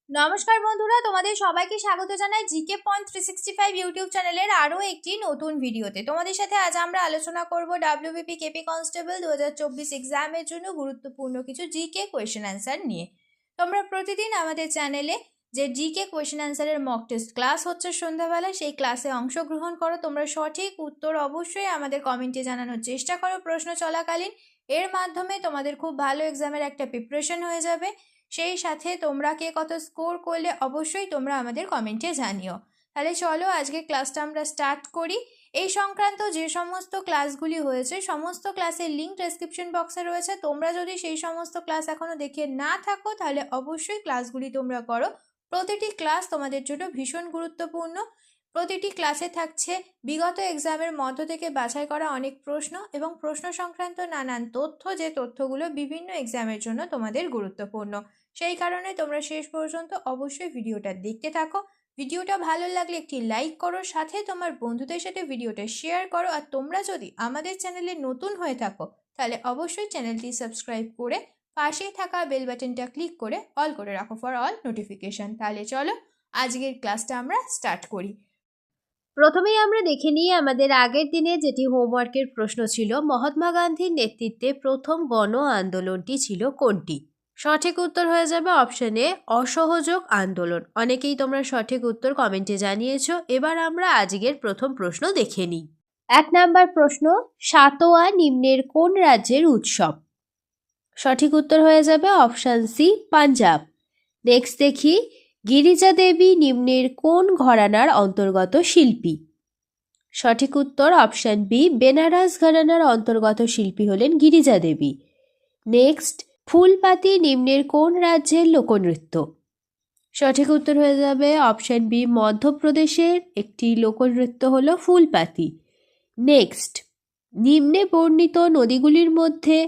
নমস্কার বন্ধুরা, তোমাদের সবাইকে স্বাগত জানাই জিকে পয়েন্ট 365 ইউটিউব চ্যানেলের আরও একটি নতুন ভিডিওতে। তোমাদের সাথে আজ আমরা আলোচনা করব ডাব্লিউবিপি কেপি কনস্টেবল 2024 এক্সামের জন্য গুরুত্বপূর্ণ কিছু জিকে কোয়েশ্চেন অ্যান্সার নিয়ে। তোমরা প্রতিদিন আমাদের চ্যানেলে যে জিকে কোয়েশ্চেন অ্যান্সারের মক টেস্ট ক্লাস হচ্ছে সন্ধ্যাবেলায়, সেই ক্লাসে অংশগ্রহণ করো। তোমরা সঠিক উত্তর অবশ্যই আমাদের কমেন্টে জানানোর চেষ্টা করো প্রশ্ন চলাকালীন। এর মাধ্যমে তোমাদের খুব ভালো এক্সামের একটা প্রিপারেশন হয়ে যাবে। সেই সাথে তোমরা কে কত স্কোর করলে অবশ্যই তোমরা আমাদের কমেন্টে জানিও। তাহলে চলো আজকে ক্লাসটা আমরা স্টার্ট করি। এই সংক্রান্ত যে সমস্ত ক্লাসগুলি হয়েছে সমস্ত ক্লাসের লিঙ্ক ডেসক্রিপশন বক্সে রয়েছে। তোমরা যদি সেই সমস্ত ক্লাস এখনও দেখে না থাকো তাহলে অবশ্যই ক্লাসগুলি তোমরা করো। প্রতিটি ক্লাস তোমাদের জন্য ভীষণ গুরুত্বপূর্ণ। প্রতিটি ক্লাসে থাকছে বিগত এক্সামের মধ্য থেকে বাছাই করা অনেক প্রশ্ন এবং প্রশ্ন সংক্রান্ত নানান তথ্য, যে তথ্যগুলো বিভিন্ন এক্সামের জন্য তোমাদের গুরুত্বপূর্ণ। সেই কারণে তোমরা শেষ পর্যন্ত অবশ্যই ভিডিওটা দেখতে থাকো। ভিডিওটা ভালো লাগলে একটি লাইক করো, সাথে তোমার বন্ধুদের সাথে ভিডিওটা শেয়ার করো। আর তোমরা যদি আমাদের চ্যানেলে নতুন হয়ে থাকো তাহলে অবশ্যই চ্যানেলটি সাবস্ক্রাইব করে পাশেই থাকা বেল বাটনটা ক্লিক করে অল করে রাখো ফর অল নোটিফিকেশন। তাহলে চলো আজকের ক্লাসটা আমরা স্টার্ট করি। প্রথমেই আমরা দেখে নিই আমাদের আগের দিনে যেটি হোমওয়ার্কের প্রশ্ন ছিল, মহাত্মা গান্ধীর নেতৃত্বে প্রথম গণ আন্দোলনটি ছিল কোনটি? সঠিক উত্তর হয়ে যাবে অপশনে অসহযোগ আন্দোলন। অনেকেই তোমরা সঠিক উত্তর কমেন্টে জানিয়েছো। এবার আমরা আজকের প্রথম প্রশ্ন দেখে নিই। 1 নাম্বার প্রশ্ন, সাতোয়া নিম্নের কোন রাজ্যের উৎসব? সঠিক উত্তর হয়ে যাবে অপশন সি পাঞ্জাব। নেক্সট দেখি, গিরিজা দেবী নিম্নের কোন ঘরানার অন্তর্গত শিল্পী? সঠিক উত্তর অপশন বি বেনারস ঘরানার অন্তর্গত শিল্পী হলেন গিরিজা দেবী। নেক্সট, ফুলপাতি নিম্নের কোন রাজ্যের লোকনৃত্য? সঠিক উত্তর হয়ে যাবে অপশন বি মধ্যপ্রদেশের একটি লোকনৃত্য হলো ফুলপাতি। নেক্সট, নিম্নে বর্ণিত নদীগুলির মধ্যে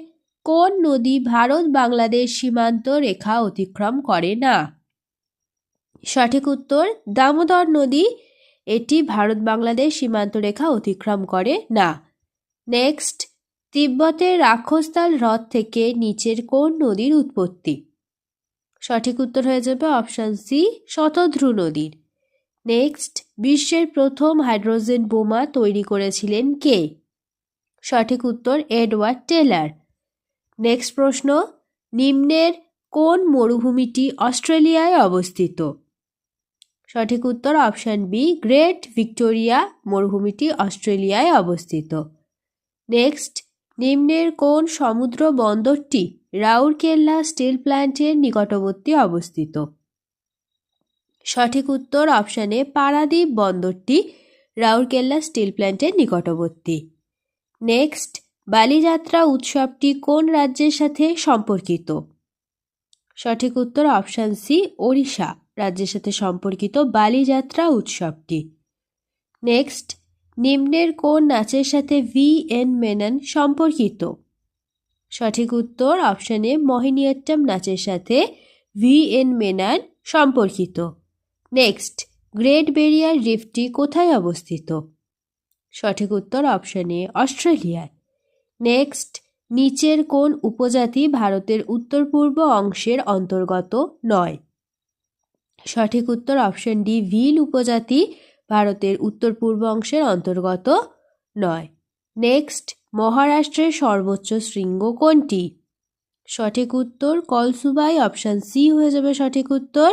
কোন নদী ভারত বাংলাদেশ সীমান্ত রেখা অতিক্রম করে না? সঠিক উত্তর দামোদর নদী, এটি ভারত বাংলাদেশ সীমান্ত রেখা অতিক্রম করে না। নেক্সট, তিব্বতের রাক্ষসতাল হ্রদ থেকে নিচের কোন নদীর উৎপত্তি? সঠিক উত্তর হয়ে যাবে অপশন সি শতদ্রু নদীর। নেক্সট, বিশ্বের প্রথম হাইড্রোজেন বোমা তৈরি করেছিলেন কে? সঠিক উত্তর এডওয়ার্ড টেলার। নেক্সট প্রশ্ন, নিম্নের কোন মরুভূমিটি অস্ট্রেলিয়ায় অবস্থিত? সঠিক উত্তর অপশন বি গ্রেট ভিক্টোরিয়া মরুভূমিটি অস্ট্রেলিয়ায় অবস্থিত। নেক্সট, নিম্নের কোন সমুদ্র বন্দরটি রাউরকেল্লা স্টিল প্ল্যান্টের নিকটবর্তী অবস্থিত? সঠিক উত্তর অপশানে পারাদ্বীপ বন্দরটি রাউরকেল্লা স্টিল প্ল্যান্টের নিকটবর্তী। নেক্সট, বালিযাত্রা উৎসবটি কোন রাজ্যের সাথে সম্পর্কিত? সঠিক উত্তর অপশান সি ওড়িশা রাজ্যের সাথে সম্পর্কিত বালিযাত্রা উৎসবটি। নেক্সট, নিম্নের কোন নাচের সাথে ভি এন মেনন সম্পর্কিত? সঠিক উত্তর অপশানে মোহিনীঅট্টম নাচের সাথে ভি এন মেনন সম্পর্কিত। নেক্সট, গ্রেট ব্যারিয়ার রিফটি কোথায় অবস্থিত? সঠিক উত্তর অপশানে অস্ট্রেলিয়ায়। নেক্সট, নিচের কোন উপজাতি ভারতের উত্তর পূর্ব অংশের অন্তর্গত নয়? সঠিক উত্তর অপশন ডি ভিল উপজাতি ভারতের উত্তর পূর্ব অংশের অন্তর্গত নয়। নেক্সট, মহারাষ্ট্রের সর্বোচ্চ শৃঙ্গ কোনটি? সঠিক উত্তর কলসুবাই, অপশন সি হয়ে যাবে সঠিক উত্তর।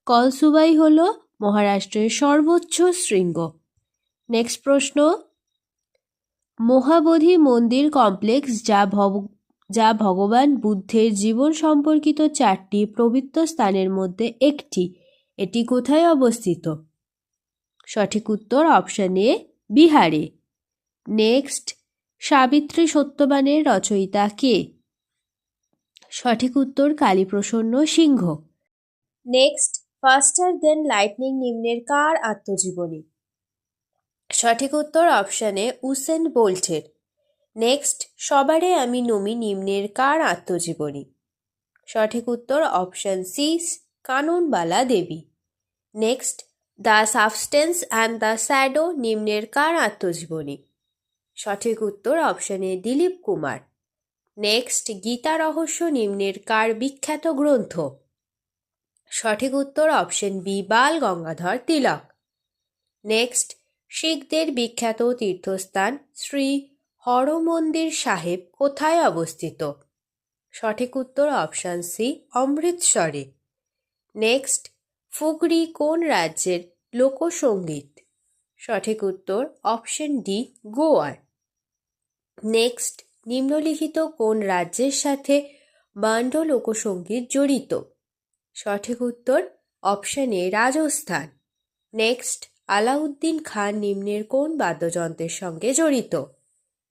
কলসুবাই হল মহারাষ্ট্রের সর্বোচ্চ শৃঙ্গ। নেক্সট প্রশ্ন, মহাবোধি মন্দির কমপ্লেক্স যা ভগবান বুদ্ধের জীবন সম্পর্কিত 4টি পবিত্র স্থানের মধ্যে একটি, এটি কোথায় অবস্থিত? সঠিক উত্তর অপশন এ বিহারে। নেক্সট, সাবিত্রী সত্যবানের রচয়িতা কে? সঠিক উত্তর কালীপ্রসন্ন সিংহ। নেক্সট, ফাস্টার দেন লাইটনিং নিম্নের কার আত্মজীবনী? সঠিক উত্তর অপশানে উসেন বোল্টের। নেক্সট, সবারে আমি নমি নিম্নের কার আত্মজীবনী? সঠিক উত্তর option C Kananbala Devi. Next, the substance and the shadow নিম্নের কার আত্মজীবনী? সঠিক উত্তর অপশানে দিলীপ কুমার। নেক্সট, গীতা রহস্য নিম্নের কার বিখ্যাত গ্রন্থ? সঠিক উত্তর অপশন বি বাল গঙ্গাধর তিলক। নেক্সট, শিখদের বিখ্যাত তীর্থস্থান শ্রী হরমন্দির সাহেব কোথায় অবস্থিত? সঠিক উত্তর অপশন সি অমৃতসরে। নেক্সট, ফুগড়ি কোন রাজ্যের লোকসঙ্গীত? সঠিক উত্তর অপশন ডি গোয়ার। নেক্সট, নিম্নলিখিত কোন রাজ্যের সাথে বান্ড লোকসঙ্গীত জড়িত? সঠিক উত্তর option A Rajasthan. Next, Alauddin Khan নিম্নের কোন বাদ্যযন্ত্রের সঙ্গে জড়িত?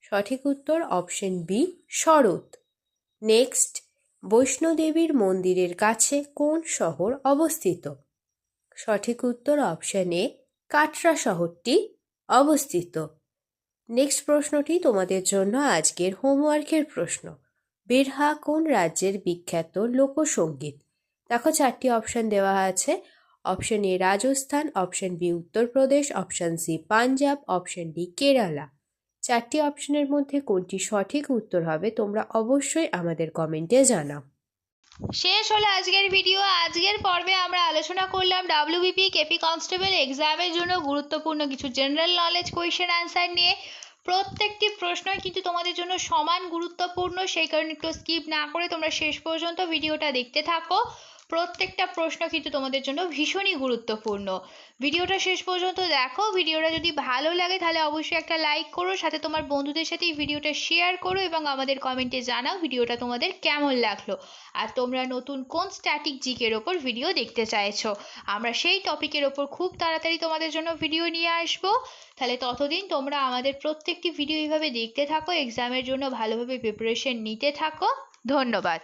সঠিক উত্তর অপশন বি শরৎ। নেক্সট, বৈষ্ণোদেবীর মন্দিরের কাছে কোন শহর অবস্থিত? সঠিক উত্তর অপশন এ কাটরা শহরটি অবস্থিত। নেক্সট প্রশ্নটি তোমাদের জন্য আজকের হোমওয়ার্কের প্রশ্ন। বিরহা কোন রাজ্যের বিখ্যাত লোকসঙ্গীত? দেখো 4টি অপশন দেওয়া আছে। Option A Rajasthan, option B Uttar Pradesh, option C Punjab, option D Kerala. 4টি অপশনের মধ্যে কোনটি সঠিক উত্তর হবে তোমরা অবশ্যই আমাদের কমেন্টে জানাও। শেষ হলো আজকের ভিডিও। আজকের পর্বে আমরা আলোচনা করলাম ডাব্লিউবিপি কেপি কনস্টেবল এক্সামের জন্য গুরুত্বপূর্ণ কিছু জেনারেল নলেজ কোয়েশ্চেন অ্যান্সার নিয়ে। প্রত্যেকটি প্রশ্নই কিন্তু তোমাদের জন্য সমান গুরুত্বপূর্ণ, সেই কারণে একটু স্কিপ না করে তোমরা শেষ পর্যন্ত ভিডিওটা দেখতে থাকো। প্রত্যেকটা প্রশ্ন কিন্তু তোমাদের জন্য ভীষণই গুরুত্বপূর্ণ। ভিডিওটা শেষ পর্যন্ত দেখো। ভিডিওটা যদি ভালো লাগে তাহলে অবশ্যই একটা লাইক করো, সাথে তোমার বন্ধুদের সাথে এই ভিডিওটা শেয়ার করো এবং আমাদের কমেন্টে জানাও ভিডিওটা তোমাদের কেমন লাগলো আর তোমরা নতুন কোন স্ট্যাটিক জিকের ওপর ভিডিও দেখতে চাইছো। আমরা সেই টপিকের ওপর খুব তাড়াতাড়ি তোমাদের জন্য ভিডিও নিয়ে আসবো। তাহলে ততদিন তোমরা আমাদের প্রত্যেকটি ভিডিও এইভাবে দেখতে থাকো, এক্সামের জন্য ভালোভাবে প্রিপারেশন নিতে থাকো। ধন্যবাদ।